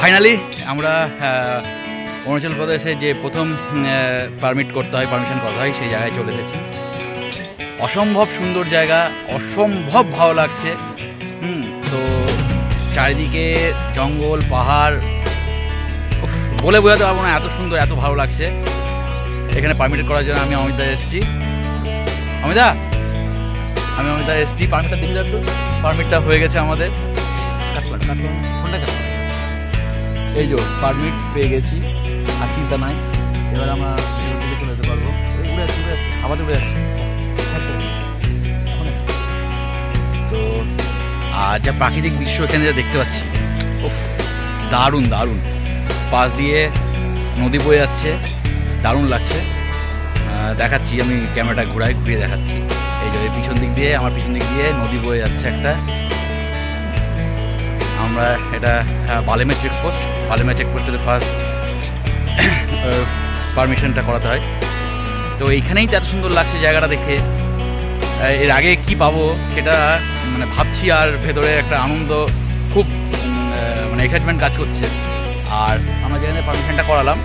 Finally আমরা অরুণাচল প্রদেশে যে প্রথম পারমিশন করতে হয় সেই জায়গায় চলে এসেছি। অসম্ভব সুন্দর জায়গা, অসম্ভব ভালো লাগছে। তো চারিদিকে জঙ্গল, পাহাড়, বলে বোঝাতে পারবো না, এত সুন্দর, এত ভালো লাগছে। এখানে পারমিট করার জন্য আমি অমিতা এসেছি। অমিতা এসেছি, পারমিটটা দেখে যাচ্ছ। পারমিটটা হয়ে গেছে আমাদের। এই যে পারমিট পেয়ে গেছি, আর চিন্তা নাই। এবার আমরা চলে যেতে পারবো। আমাদের উড়ে যাচ্ছে। তো আর যা প্রাকৃতিক দৃশ্য এখানে যা দেখতে পাচ্ছি, দারুণ দারুণ। পাশ দিয়ে নদী বয়ে যাচ্ছে, দারুণ লাগছে। দেখাচ্ছি, আমি ক্যামেরাটা ঘুরিয়ে দেখাচ্ছি। এই যে পিছন দিক দিয়ে নদী বয়ে যাচ্ছে একটা। আমরা এটা বালেমে চেকপোস্টে ফার্স্ট পারমিশনটা করাতে হয়। তো এইখানেই তো এত সুন্দর লাগছে জায়গাটা দেখে। এর আগে কি পাবো সেটা মানে ভাবছি, আর ভেতরে একটা আনন্দ, খুব মানে এক্সাইটমেন্ট কাজ করছে। আর আমরা যেখানে পারমিশনটা করালাম,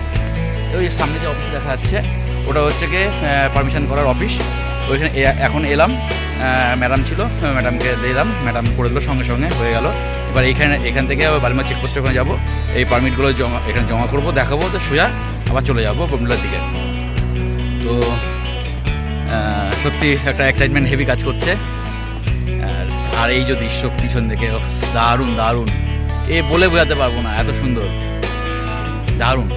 ওই সামনে যে অফিস দেখা যাচ্ছে, ওটা হচ্ছে কি পারমিশন করার অফিস। ওইখানে এখন এলাম, ম্যাডাম ছিল, ম্যাডামকে দিলাম, ম্যাডাম করে দিল, সঙ্গে সঙ্গে হয়ে গেল। এবার এখান থেকে আবার বালিমা চেকপোস্টে ওখানে যাবো, এই পারমিটগুলো এখানে জমা করবো, দেখাবো, তো সোজা আবার চলে যাবো বমডিলার দিকে। তো সত্যি একটা এক্সাইটমেন্ট হেভি কাজ করছে। আর এই যে দৃশ্য পিছন দিকে, দারুণ দারুণ, বলে বোঝাতে পারবো না, এত সুন্দর, দারুণ।